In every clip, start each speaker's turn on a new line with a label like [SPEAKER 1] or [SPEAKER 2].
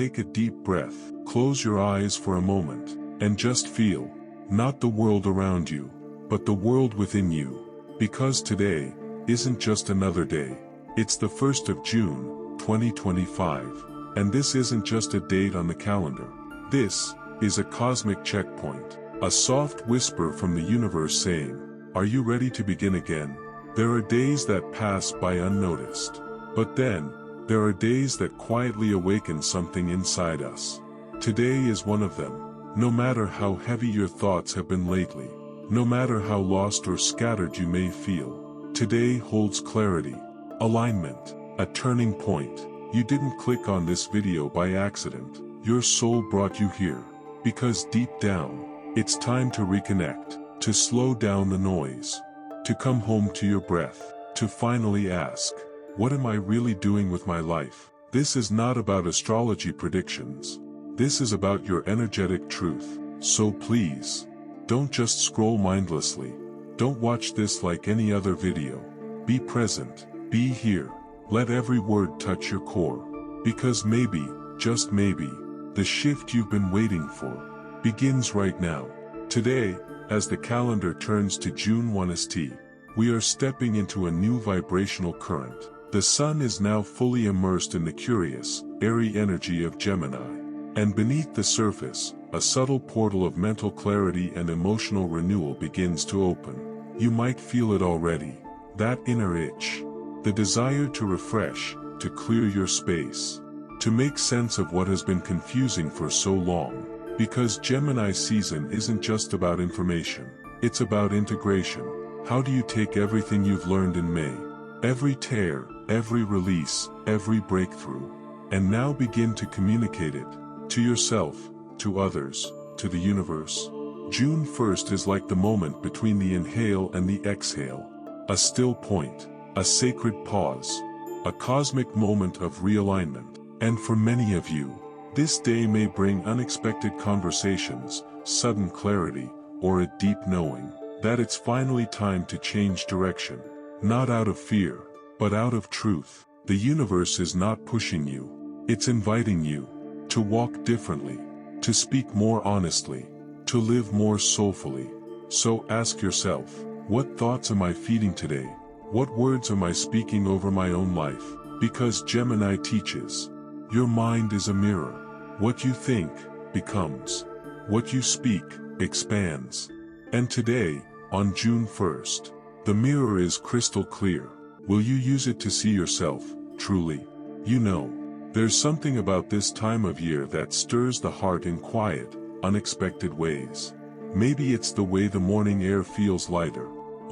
[SPEAKER 1] take a deep breath, close your eyes for a moment, and just feel, not the world around you, but the world within you. Because today isn't just another day. It's the 1st of June, 2025. And this isn't just a date on the calendar. This is a cosmic checkpoint. A soft whisper from the universe saying, "Are you ready to begin again?" There are days that pass by unnoticed. But then, there are days that quietly awaken something inside us. Today is one of them. No matter how heavy your thoughts have been lately, no matter how lost or scattered you may feel, today holds clarity, alignment, a turning point. You didn't click on this video by accident. Your soul brought you here. Because deep down, it's time to reconnect, to slow down the noise, to come home to your breath, to finally ask, what am I really doing with my life? This is not about astrology predictions. This is about your energetic truth. So please, don't just scroll mindlessly. Don't watch this like any other video. Be present, be here. Let every word touch your core. Because maybe, just maybe, the shift you've been waiting for begins right now. Today, as the calendar turns to June 1 st, we are stepping into a new vibrational current. The sun is now fully immersed in the curious, airy energy of Gemini. And beneath the surface, a subtle portal of mental clarity and emotional renewal begins to open. You might feel it already. That inner itch. The desire to refresh, to clear your space, to make sense of what has been confusing for so long. Because Gemini season isn't just about information, it's about integration. How do you take everything you've learned in May, every tear, every release, every breakthrough, and now begin to communicate it, to yourself, to others, to the universe? June 1st is like the moment between the inhale and the exhale, a still point. A sacred pause, a cosmic moment of realignment. And for many of you, this day may bring unexpected conversations, sudden clarity, or a deep knowing that it's finally time to change direction. Not out of fear, but out of truth. The universe is not pushing you. It's inviting you to walk differently, to speak more honestly, to live more soulfully. So ask yourself, what thoughts am I feeding today? What words am I speaking over my own life? Because Gemini teaches, your mind is a mirror. What you think, becomes. What you speak, expands. And today, on June 1st, the mirror is crystal clear. Will you use it to see yourself, truly? You know, there's something about this time of year that stirs the heart in quiet, unexpected ways. Maybe it's the way the morning air feels lighter,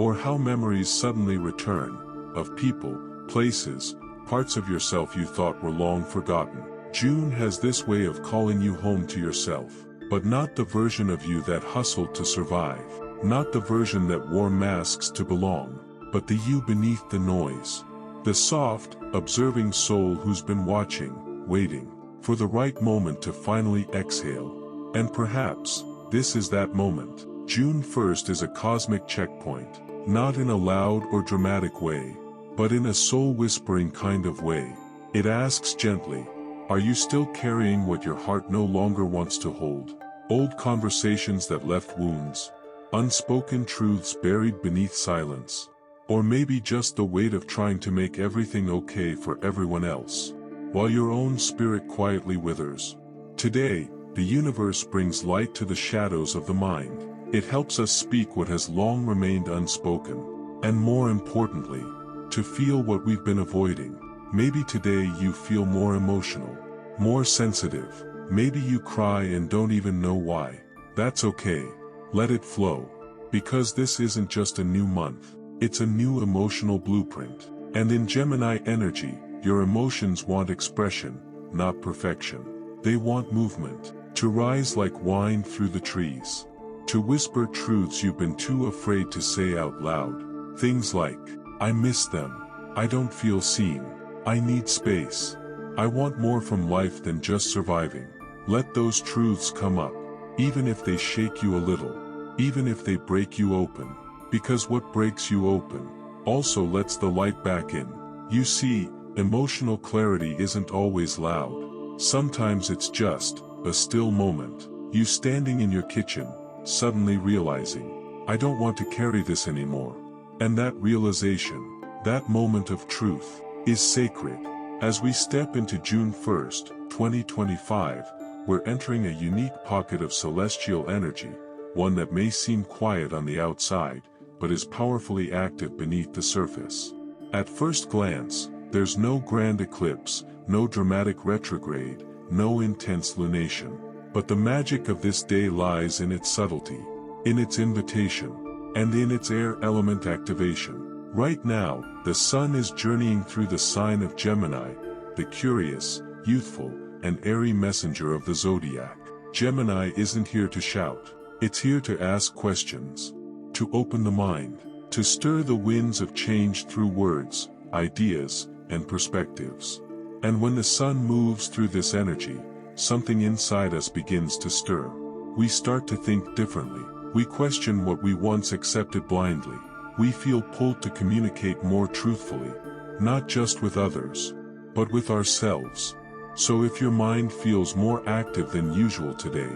[SPEAKER 1] or how memories suddenly return, of people, places, parts of yourself you thought were long forgotten. June has this way of calling you home to yourself, but not the version of you that hustled to survive, not the version that wore masks to belong, but the you beneath the noise. The soft, observing soul who's been watching, waiting, for the right moment to finally exhale. And perhaps, this is that moment. June 1st is a cosmic checkpoint. Not in a loud or dramatic way, but in a soul-whispering kind of way. It asks gently, are you still carrying what your heart no longer wants to hold? Old conversations that left wounds, unspoken truths buried beneath silence, or maybe just the weight of trying to make everything okay for everyone else, while your own spirit quietly withers. Today, the universe brings light to the shadows of the mind. It helps us speak what has long remained unspoken, and more importantly, to feel what we've been avoiding. Maybe today you feel more emotional, more sensitive. Maybe you cry and don't even know why. That's okay. Let it flow. Because this isn't just a new month, it's a new emotional blueprint. And in Gemini energy, your emotions want expression, not perfection. They want movement, to rise like wine through the trees. To whisper truths you've been too afraid to say out loud. Things like, I miss them. I don't feel seen. I need space. I want more from life than just surviving. Let those truths come up, even if they shake you a little, even if they break you open. Because what breaks you open also lets the light back in. You see, emotional clarity isn't always loud. Sometimes it's just a still moment. You standing in your kitchen, suddenly realizing, I don't want to carry this anymore. And that realization, that moment of truth, is sacred. As we step into June 1st, 2025, we're entering a unique pocket of celestial energy, one that may seem quiet on the outside, but is powerfully active beneath the surface. At first glance, there's no grand eclipse, no dramatic retrograde, no intense lunation. But the magic of this day lies in its subtlety, in its invitation, and in its air element activation. Right now, the sun is journeying through the sign of Gemini, the curious, youthful, and airy messenger of the zodiac. Gemini isn't here to shout. It's here to ask questions, to open the mind, to stir the winds of change through words, ideas, and perspectives. And when the sun moves through this energy, something inside us begins to stir. We start to think differently. We question what we once accepted blindly. We feel pulled to communicate more truthfully, not just with others, but with ourselves. So if your mind feels more active than usual today,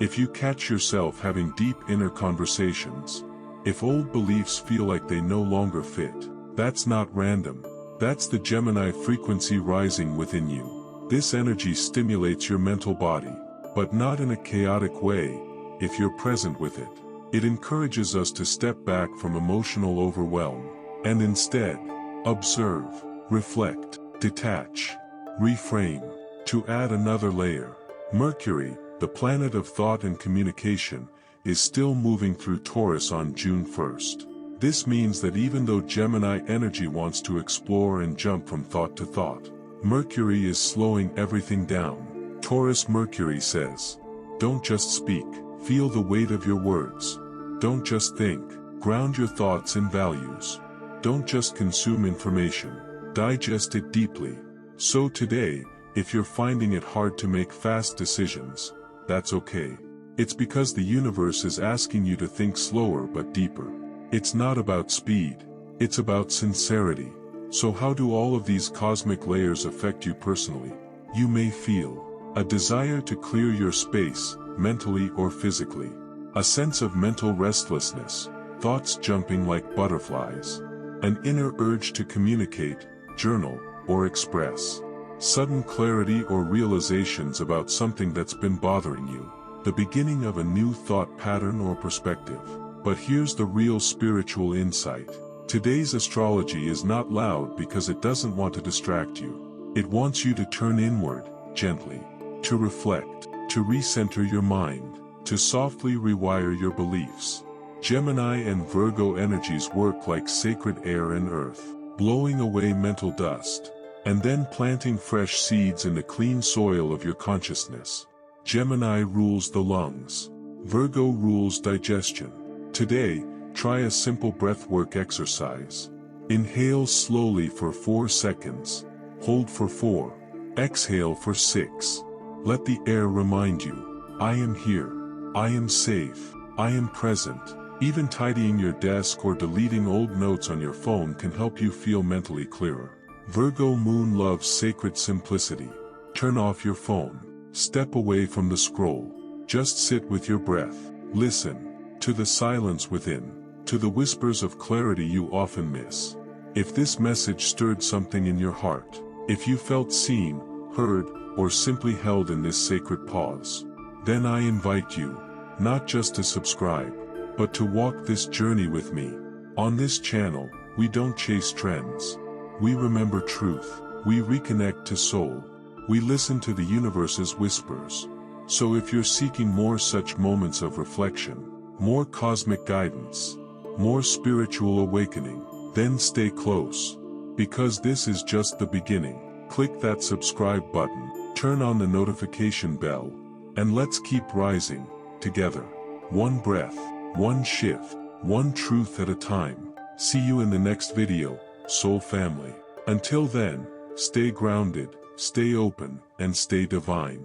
[SPEAKER 1] if you catch yourself having deep inner conversations, if old beliefs feel like they no longer fit, that's not random. That's the Gemini frequency rising within you. This energy stimulates your mental body, but not in a chaotic way, if you're present with it. It encourages us to step back from emotional overwhelm, and instead, observe, reflect, detach, reframe. To add another layer, Mercury, the planet of thought and communication, is still moving through Taurus on June 1st. This means that even though Gemini energy wants to explore and jump from thought to thought, Mercury is slowing everything down. Taurus Mercury says, don't just speak, feel the weight of your words. Don't just think, ground your thoughts in values. Don't just consume information, digest it deeply. So today, if you're finding it hard to make fast decisions, that's okay. It's because the universe is asking you to think slower but deeper. It's not about speed, it's about sincerity. So how do all of these cosmic layers affect you personally? You may feel a desire to clear your space, mentally or physically. A sense of mental restlessness, thoughts jumping like butterflies. An inner urge to communicate, journal, or express. Sudden clarity or realizations about something that's been bothering you. The beginning of a new thought pattern or perspective. But here's the real spiritual insight. Today's astrology is not loud because it doesn't want to distract you. It wants you to turn inward, gently. To reflect, to recenter your mind, to softly rewire your beliefs. Gemini and Virgo energies work like sacred air and earth, blowing away mental dust, and then planting fresh seeds in the clean soil of your consciousness. Gemini rules the lungs. Virgo rules digestion. Today, try a simple breathwork exercise. Inhale slowly for 4 seconds. Hold for 4. Exhale for 6. Let the air remind you, I am here. I am safe. I am present. Even tidying your desk or deleting old notes on your phone can help you feel mentally clearer. Virgo moon loves sacred simplicity. Turn off your phone. Step away from the scroll. Just sit with your breath. Listen to the silence within, to the whispers of clarity you often miss. If this message stirred something in your heart, if you felt seen, heard, or simply held in this sacred pause, then I invite you, not just to subscribe, but to walk this journey with me. On this channel, we don't chase trends. We remember truth. We reconnect to soul. We listen to the universe's whispers. So if you're seeking more such moments of reflection, more cosmic guidance, more spiritual awakening, then stay close. Because this is just the beginning. Click that subscribe button, turn on the notification bell, and let's keep rising, together. One breath, one shift, one truth at a time. See you in the next video, soul family. Until then, stay grounded, stay open, and stay divine.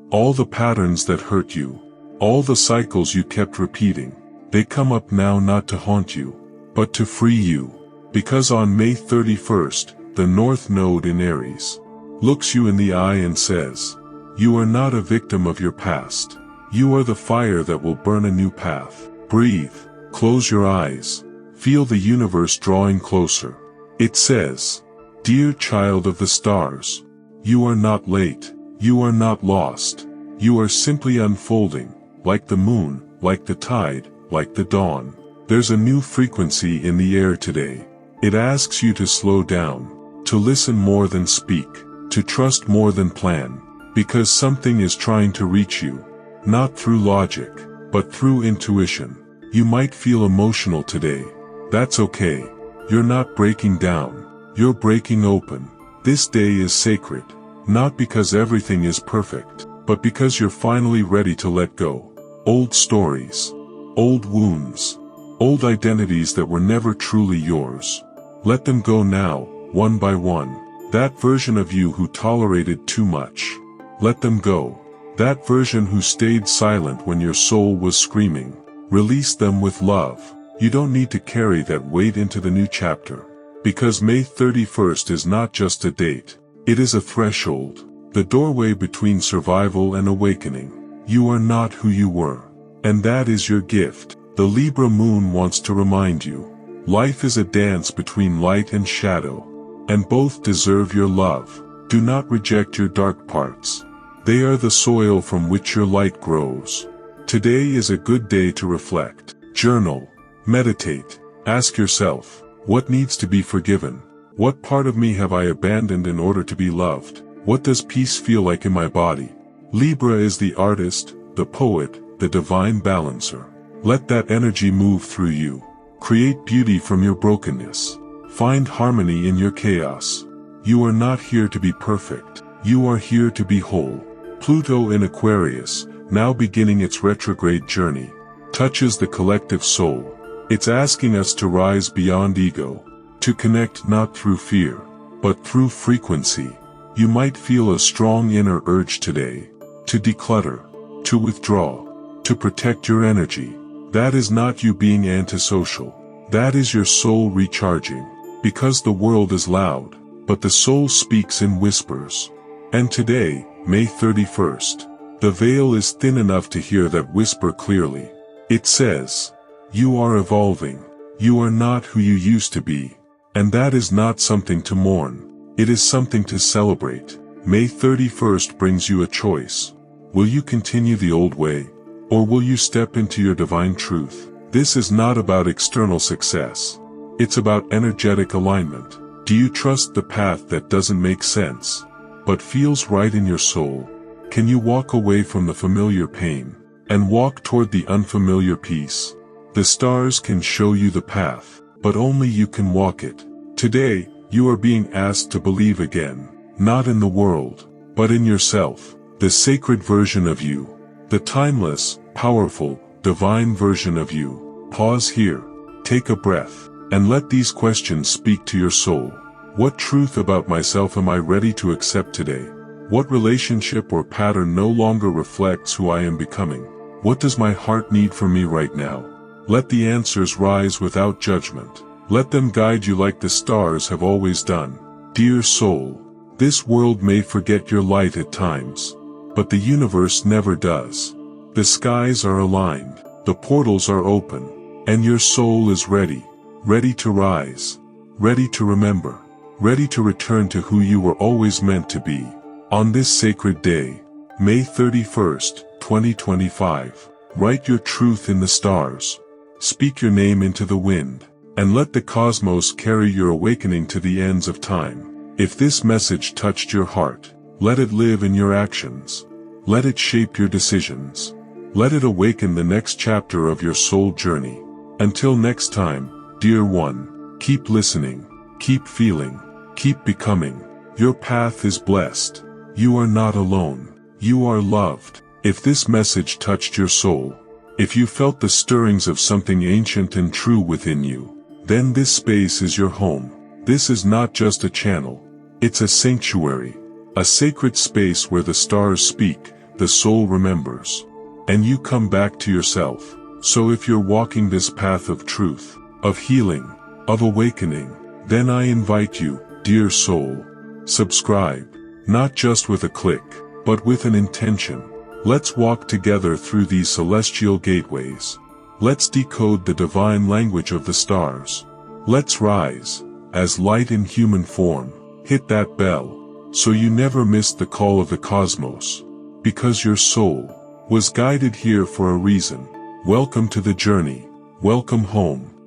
[SPEAKER 1] All the patterns that hurt you, all the cycles you kept repeating, they come up now not to haunt you, but to free you. Because on May 31st, the North Node in Aries looks you in the eye and says, You are not a victim of your past. You are the fire that will burn a new path. Breathe. Close your eyes. Feel the universe drawing closer. It says, "Dear child of the stars, you are not late. You are not lost. You are simply unfolding, like the moon, like the tide, like the dawn." There's a new frequency in the air today. It asks you to slow down, to listen more than speak, to trust more than plan, because something is trying to reach you, not through logic, but through intuition. You might feel emotional today. That's okay. You're not breaking down. You're breaking open. This day is sacred, not because everything is perfect, but because you're finally ready to let go. Old stories, old wounds, old identities that were never truly yours. Let them go now, one by one. That version of you who tolerated too much. Let them go. That version who stayed silent when your soul was screaming. Release them with love. You don't need to carry that weight into the new chapter. Because May 31st is not just a date. It is a threshold. The doorway between survival and awakening. You are not who you were. And that is your gift. The Libra moon wants to remind you. Life is a dance between light and shadow. And both deserve your love. Do not reject your dark parts. They are the soil from which your light grows. Today is a good day to reflect. Journal. Meditate. Ask yourself, what needs to be forgiven? What part of me have I abandoned in order to be loved? What does peace feel like in my body? Libra is the artist, the poet, the divine balancer. Let that energy move through you. Create beauty from your brokenness. Find harmony in your chaos. You are not here to be perfect. You are here to be whole. Pluto in Aquarius, now beginning its retrograde journey, touches the collective soul. It's asking us to rise beyond ego, to connect not through fear, but through frequency. You might feel a strong inner urge today, to declutter, to withdraw, to protect your energy. That is not you being antisocial. That is your soul recharging. Because the world is loud, but the soul speaks in whispers. And today, May 31st, the veil is thin enough to hear that whisper clearly. It says, you are evolving. You are not who you used to be. And that is not something to mourn. It is something to celebrate. May 31st brings you a choice. Will you continue the old way? Or will you step into your divine truth? This is not about external success. It's about energetic alignment. Do you trust the path that doesn't make sense, but feels right in your soul? Can you walk away from the familiar pain, and walk toward the unfamiliar peace? The stars can show you the path, but only you can walk it. Today, you are being asked to believe again, not in the world, but in yourself, the sacred version of you, the timeless, powerful, divine version of you. Pause here, take a breath, and let these questions speak to your soul. What truth about myself am I ready to accept today? What relationship or pattern no longer reflects who I am becoming? What does my heart need from me right now? Let the answers rise without judgment. Let them guide you like the stars have always done. Dear soul, this world may forget your light at times, but the universe never does. The skies are aligned, the portals are open, and your soul is ready. Ready to rise, ready to remember, ready to return to who you were always meant to be. On this sacred day, May 31st, 2025, write your truth in the stars. Speak your name into the wind, and let the cosmos carry your awakening to the ends of time. If this message touched your heart, let it live in your actions. Let it shape your decisions. Let it awaken the next chapter of your soul journey. Until next time, dear one, keep listening, keep feeling, keep becoming. Your path is blessed. You are not alone. You are loved. If this message touched your soul, if you felt the stirrings of something ancient and true within you, then this space is your home. This is not just a channel. It's a sanctuary, a sacred space where the stars speak, the soul remembers, and you come back to yourself. So if you're walking this path of truth, of healing, of awakening, then I invite you, dear soul, subscribe, not just with a click, but with an intention. Let's walk together through these celestial gateways. Let's decode the divine language of the stars. Let's rise, as light in human form. Hit that bell, so you never miss the call of the cosmos. Because your soul was guided here for a reason. Welcome to the journey. Welcome home.